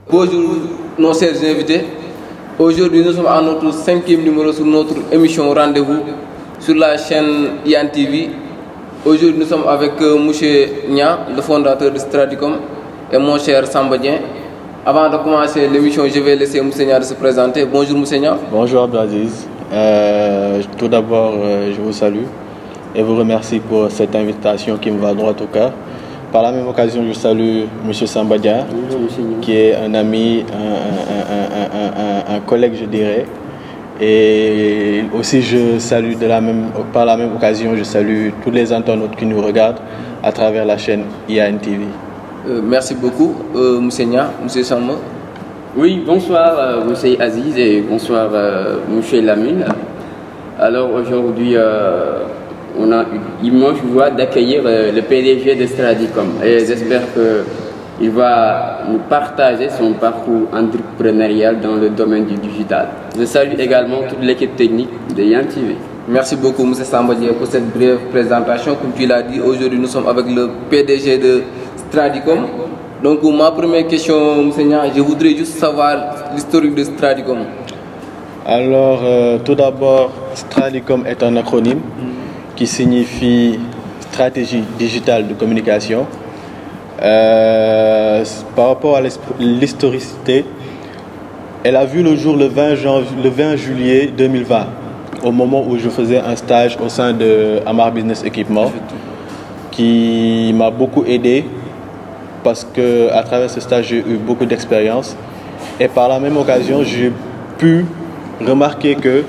Bonjour nos chers invités. Aujourd'hui nous sommes à notre cinquième numéro sur notre émission Rendez-vous sur la chaîne IAN TV. Aujourd'hui nous sommes avec M. Nia, le fondateur de Stradicom, et mon cher Samba Dien. Avant de commencer l'émission, je vais laisser M. Nia se présenter. Bonjour M. Nia. Bonjour Abdelaziz. Tout d'abord, je vous salue et vous remercie pour cette invitation qui me va droit au cœur. Par la même occasion, je salue M. Samba Dien, qui est un ami, un collègue, je dirais. Et aussi, je salue par la même occasion, je salue tous les internautes qui nous regardent à travers la chaîne IAN TV. Merci beaucoup, M. Nia, M. Samba. Oui, bonsoir, M. Aziz, et bonsoir, M. Lamine. Alors aujourd'hui, on a une immense joie d'accueillir le PDG de Stradicom et j'espère qu'il va nous partager son parcours entrepreneurial dans le domaine du digital. Je salue également toute l'équipe technique de IAN TV. Merci beaucoup M. Samba Dien pour cette brève présentation. Comme tu l'as dit, aujourd'hui nous sommes avec le PDG de Stradicom. Donc ma première question, M. Nia, je voudrais juste savoir l'historique de Stradicom. Alors, tout d'abord, Stradicom est un acronyme qui signifie stratégie digitale de communication. Par rapport à l'historicité, elle a vu le jour le 20 juillet 2020, au moment où je faisais un stage au sein de Amar Business Equipment, qui m'a beaucoup aidé parce qu'à travers ce stage, j'ai eu beaucoup d'expérience. Et par la même occasion, j'ai pu remarquer que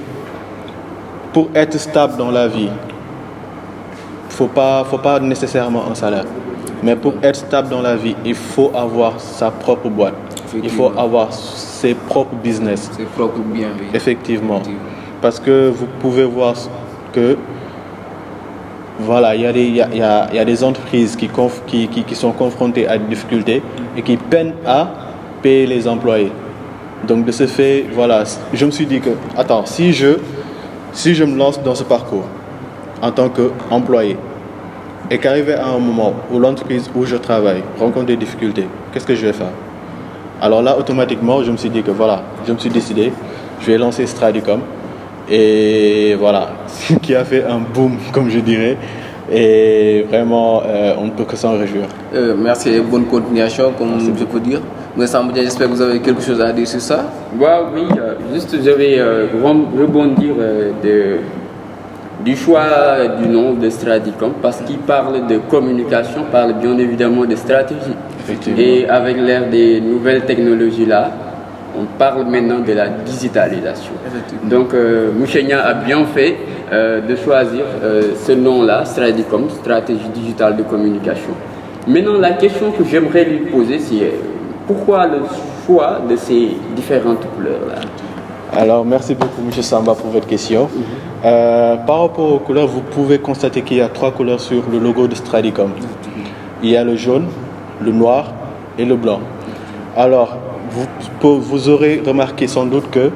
pour être stable dans la vie, faut pas nécessairement un salaire. Mais pour être stable dans la vie, il faut avoir sa propre boîte. Il faut avoir ses propres business. Ses propres biens, oui. Effectivement. Parce que vous pouvez voir que voilà, il y a des entreprises qui sont confrontées à des difficultés et qui peinent à payer les employés. Donc de ce fait, voilà, je me suis dit que, attends, si je me lance dans ce parcours en tant qu'employé et qu'arrivé à un moment où l'entreprise où je travaille rencontre des difficultés, qu'est-ce que je vais faire? Alors là, automatiquement, je me suis dit que voilà, je me suis décidé, je vais lancer Stradicom et voilà, ce qui a fait un boom, comme je dirais. Et vraiment, on ne peut que s'en réjouir. Merci et bonne continuation, comme je peux dire. M. Samba Dien, j'espère que vous avez quelque chose à dire sur ça. Oui, juste je vais rebondir du choix du nom de Stradicom parce qu'il parle de communication, parle bien évidemment de stratégie. Et avec l'ère des nouvelles technologies là, on parle maintenant de la digitalisation. Donc Mouchenia a bien fait de choisir ce nom-là, Stradicom, stratégie digitale de communication. Maintenant, la question que j'aimerais lui poser, c'est pourquoi le choix de ces différentes couleurs-là? Alors, merci beaucoup, M. Samba, pour votre question. Par rapport aux couleurs, vous pouvez constater qu'il y a 3 couleurs sur le logo de Stradicom. Il y a le jaune, le noir et le blanc. Alors, vous aurez remarqué sans doute que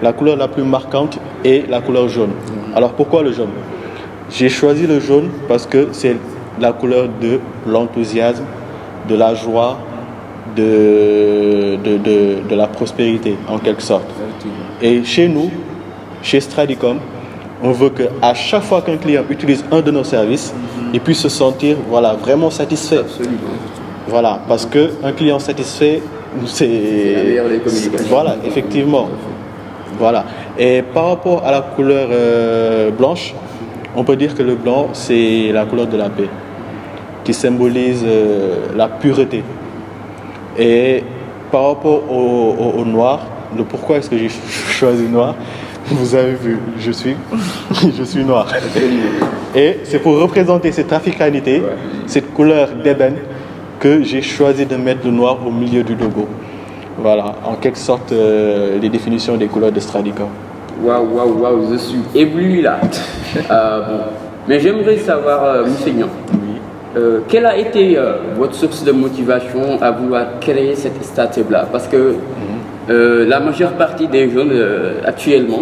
la couleur la plus marquante est la couleur jaune. Alors, pourquoi le jaune? J'ai choisi le jaune parce que c'est la couleur de l'enthousiasme, de la joie, de la prospérité, en quelque sorte. Et chez nous, chez Stradicom, on veut qu'à chaque fois qu'un client utilise un de nos services, il puisse se sentir vraiment satisfait. Absolument. Voilà, parce qu'un client satisfait, c'est la meilleure des communications. Voilà, effectivement. Voilà. Et par rapport à la couleur blanche, on peut dire que le blanc, c'est la couleur de la paix, qui symbolise la pureté. Et par rapport au noir, le pourquoi est-ce que j'ai choisi noir, vous avez vu, je suis noir. Et c'est pour représenter cette africanité, cette couleur d'ébène, que j'ai choisi de mettre le noir au milieu du logo. Voilà, en quelque sorte, les définitions des couleurs de Stradicom. Waouh, je suis ébloui là. Mais j'aimerais savoir, M. Nia, quelle a été votre source de motivation à vouloir créer cette start-up-là? Parce que la majeure partie des jeunes actuellement,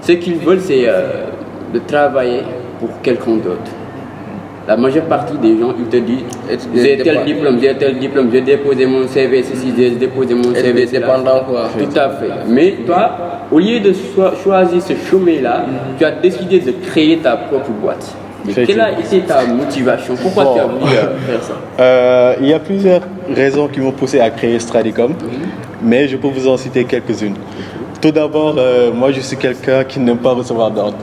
ce qu'ils veulent, c'est de travailler pour quelqu'un d'autre. la majeure partie des gens, ils te disent j'ai tel diplôme, j'ai déposé mon CV, ceci, j'ai déposé mon CV. Dépendant quoi. Tout à fait. Mais toi, au lieu de choisir ce chemin-là, tu as décidé de créer ta propre boîte. Mais quelle a été ta motivation? Pourquoi tu as voulu faire ça? Il y a plusieurs raisons qui m'ont poussé à créer Stradicom, mais je peux vous en citer quelques-unes. Tout d'abord, moi je suis quelqu'un qui n'aime pas recevoir d'ordre.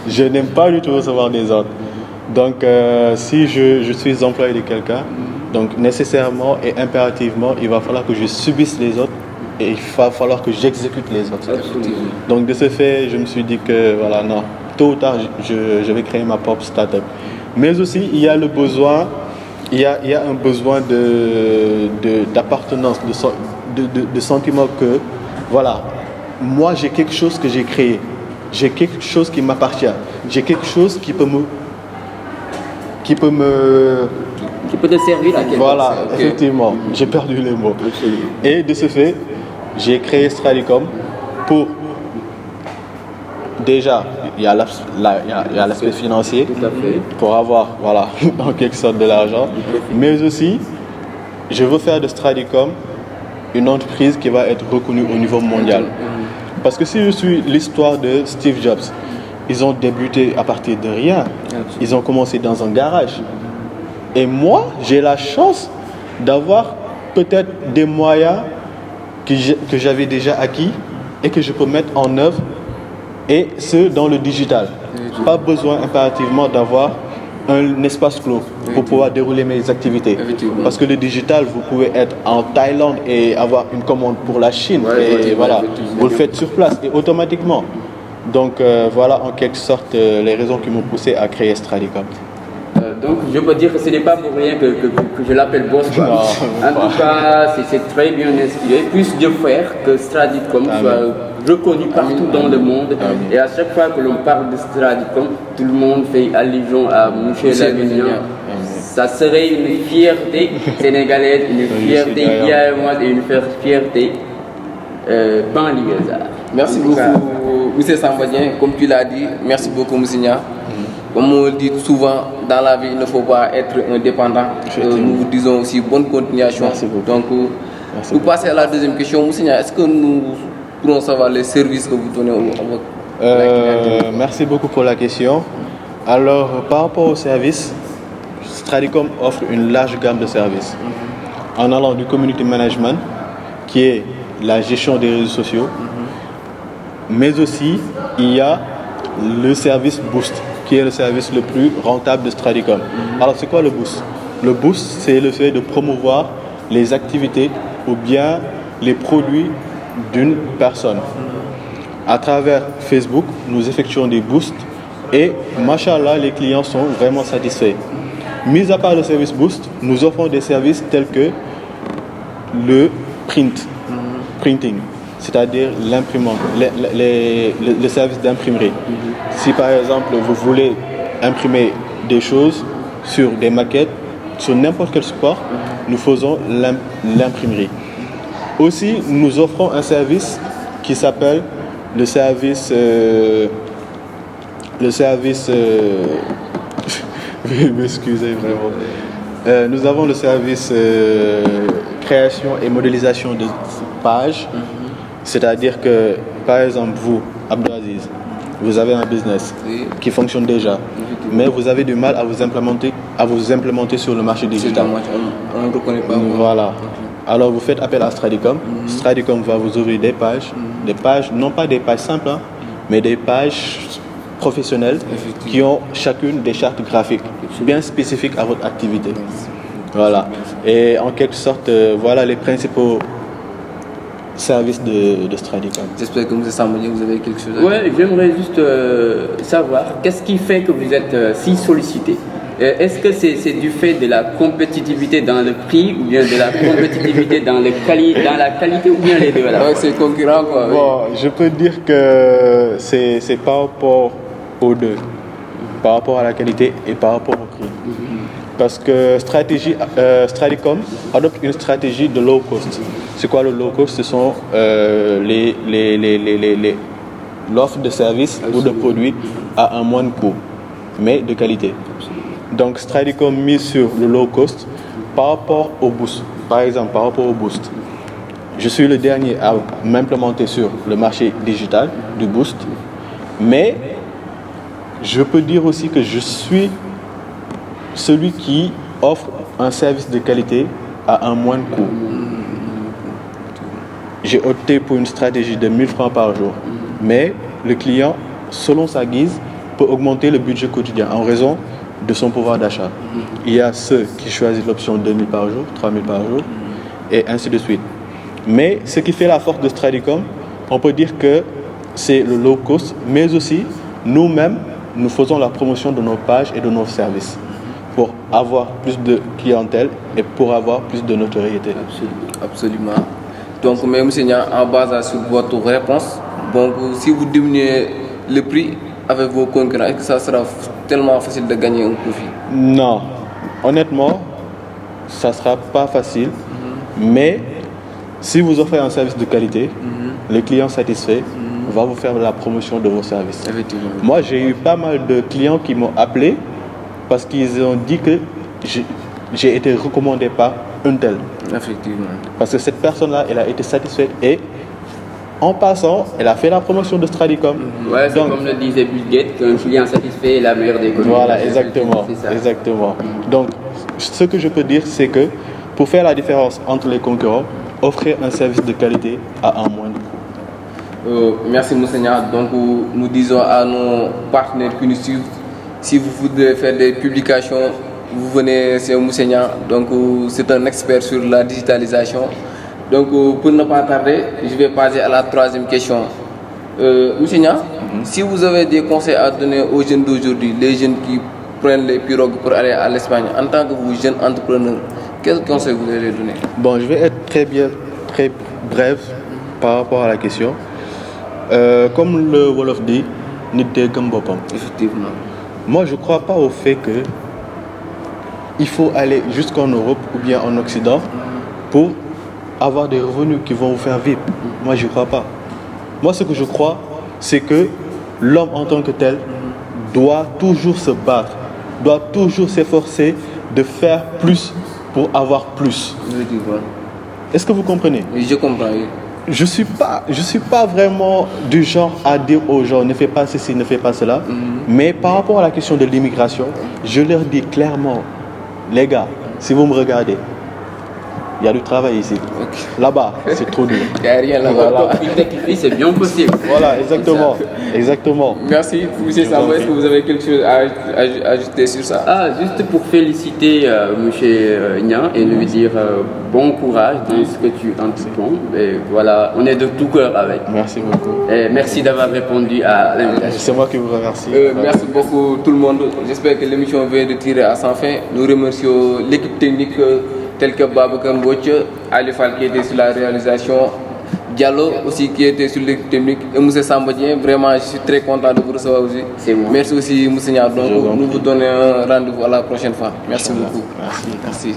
Je n'aime pas du tout recevoir des ordres. Donc si je suis employé de quelqu'un, donc nécessairement et impérativement, il va falloir que je subisse les autres et il va falloir que j'exécute les autres. Donc de ce fait, je me suis dit que voilà, non, tôt ou tard, je vais créer ma propre start-up. Mais aussi, il y a le besoin, il y a un besoin d'appartenance, de sentiment que, voilà, moi j'ai quelque chose que j'ai créé, j'ai quelque chose qui m'appartient, j'ai quelque chose qui peut te servir à quelque chose. Voilà, effectivement, j'ai perdu les mots. Et de ce fait, j'ai créé Stradicom pour déjà, il y a l'aspect financier, Tout à fait. pour avoir, voilà, en quelque sorte de l'argent, mais aussi, je veux faire de Stradicom une entreprise qui va être reconnue au niveau mondial. Parce que si je suis l'histoire de Steve Jobs, ils ont débuté à partir de rien. Ils ont commencé dans un garage. Et moi, j'ai la chance d'avoir peut-être des moyens que j'avais déjà acquis et que je peux mettre en œuvre, et ce, dans le digital. Pas besoin impérativement d'avoir un espace clos pour pouvoir dérouler mes activités. Parce que le digital, vous pouvez être en Thaïlande et avoir une commande pour la Chine. Et voilà, vous le faites sur place et automatiquement. Donc voilà en quelque sorte les raisons qui m'ont poussé à créer Stradicom. Donc je peux dire que ce n'est pas pour rien que je l'appelle boss. Quoi. Non, en tout cas, c'est très bien inspiré. Plus de faire que Stradicom soit reconnu partout dans le monde. Et à chaque fois que l'on parle de Stradicom, tout le monde fait allusion à Michel Lavignan. Ça serait une fierté sénégalaise, une fierté guyamoise et une fierté pan-libézard. Merci beaucoup, M. Sambadien. Comme tu l'as dit, merci beaucoup, Moussinia. Comme on le dit souvent, dans la vie, il ne faut pas être indépendant. Nous vous disons aussi bonne continuation. Merci beaucoup. Donc, nous passons à la deuxième question. Moussinia, est-ce que nous pourrons savoir les services que vous donnez à votre Merci beaucoup pour la question. Alors, par rapport aux services, Stradicom offre une large gamme de services. En allant du community management, qui est la gestion des réseaux sociaux, mais aussi il y a le service Boost, qui est le service le plus rentable de Stradicom. Alors c'est quoi le Boost? Le Boost, c'est le fait de promouvoir les activités ou bien les produits d'une personne. À travers Facebook, nous effectuons des boosts et, machallah, les clients sont vraiment satisfaits. Mis à part le service Boost, nous offrons des services tels que le printing, c'est-à-dire l'imprimante, le service d'imprimerie. Si par exemple vous voulez imprimer des choses sur des maquettes, sur n'importe quel support, nous faisons l'imprimerie. Aussi, nous offrons un service qui s'appelle le service m'excusez vraiment. Nous avons le service création et modélisation de pages. C'est-à-dire que, par exemple, vous, Abdelaziz, vous avez un business qui fonctionne déjà, mais vous avez du mal à vous implémenter sur le marché digital. On ne reconnaît pas. Voilà. Alors vous faites appel à Stradicom. Stradicom va vous ouvrir des pages, non pas des pages simples, mais des pages professionnelles qui ont chacune des chartes graphiques bien spécifiques à votre activité. Voilà. Et en quelque sorte, voilà les principaux services de Stradicom. J'espère que M. Sambadien, vous avez quelque chose à dire. Oui, j'aimerais juste savoir, qu'est-ce qui fait que vous êtes si sollicité? Est-ce que c'est du fait de la compétitivité dans le prix ou bien de la compétitivité dans la qualité ou bien les deux à la fois? C'est concurrent quoi. Bon, je peux dire que c'est par rapport aux deux, par rapport à la qualité et par rapport au prix. Parce que Stradicom adopte une stratégie de low cost. C'est quoi le low cost? Ce sont l'offre de services ou de produits à un moindre coût, mais de qualité. Donc Stradicom mise sur le low cost par rapport au boost. Par exemple, par rapport au boost. Je suis le dernier à m'implémenter sur le marché digital du boost. Mais je peux dire aussi que je suis celui qui offre un service de qualité à un moindre coût. J'ai opté pour une stratégie de 1000 francs par jour. Mais le client, selon sa guise, peut augmenter le budget quotidien en raison de son pouvoir d'achat. Il y a ceux qui choisissent l'option 2000 par jour, 3000 par jour, et ainsi de suite. Mais ce qui fait la force de Stradicom, on peut dire que c'est le low cost, mais aussi nous-mêmes, nous faisons la promotion de nos pages et de nos services pour avoir plus de clientèle et pour avoir plus de notoriété. Absolument. Donc, mais M. Nia, en base sur votre réponse, donc, si vous diminuez le prix avec vos concurrents, est-ce que ça sera tellement facile de gagner un profit? Non, honnêtement, ça ne sera pas facile, mais si vous offrez un service de qualité, le client satisfait va vous faire la promotion de vos services. Effectivement. Moi, j'ai eu pas mal de clients qui m'ont appelé parce qu'ils ont dit que j'ai été recommandé par un tel. Effectivement. Parce que cette personne-là, elle a été satisfaite et en passant, elle a fait la promotion de Stradicom. Ouais, c'est comme le disait Bill Gates, qu'un client satisfait est la meilleure des communes. Voilà, exactement. C'est ça. Exactement. Donc, ce que je peux dire, c'est que pour faire la différence entre les concurrents, offrir un service de qualité à un moindre coût. Merci Monseigneur. Donc nous disons à nos partenaires qui nous suivent, si vous voulez faire des publications, vous venez chez Monseigneur. Donc c'est un expert sur la digitalisation. Donc pour ne pas tarder, je vais passer à la troisième question. Monseigneur, si vous avez des conseils à donner aux jeunes d'aujourd'hui, les jeunes qui prennent les pirogues pour aller à l'Espagne, en tant que vous, jeune entrepreneur, quels conseils vous allez donner? Bon, je vais être très bref par rapport à la question. Comme le Wolof dit, nit dee gëm boppam. Effectivement. Moi, je ne crois pas au fait que il faut aller jusqu'en Europe ou bien en Occident pour avoir des revenus qui vont vous faire vivre. Moi, je ne crois pas. Moi, ce que je crois, c'est que l'homme en tant que tel doit toujours se battre, doit toujours s'efforcer de faire plus pour avoir plus. Est-ce que vous comprenez? Oui, je comprends. Oui. Je suis pas vraiment du genre à dire aux gens ne fais pas ceci, ne fais pas cela. Mais par rapport à la question de l'immigration, je leur dis clairement, les gars, si vous me regardez, il y a du travail ici. Okay. Là-bas, c'est trop dur. Il n'y a rien là-bas. Voilà. C'est bien possible. Voilà, exactement. Exactement. Merci, M. Samba. Est-ce que vous avez quelque chose à ajouter sur ça? Juste pour féliciter M. Nia et lui dire bon courage dans ce que tu entreprends. Et voilà, on est de tout cœur avec. Merci beaucoup. Et merci d'avoir répondu à l'invitation. C'est moi qui vous remercie. Merci beaucoup tout le monde. J'espère que l'émission vient de tirer à sa fin. Nous remercions l'équipe technique telle que Babacar Mbouch, Ali Fall qui était sur la réalisation, Diallo aussi qui était sur l'équipe technique, et M. Sambadien. Vraiment, je suis très content de vous recevoir aussi. C'est moi. Merci aussi, Monseigneur. Donc, nous vous donnons un rendez-vous à la prochaine fois. Merci beaucoup. Merci. Merci.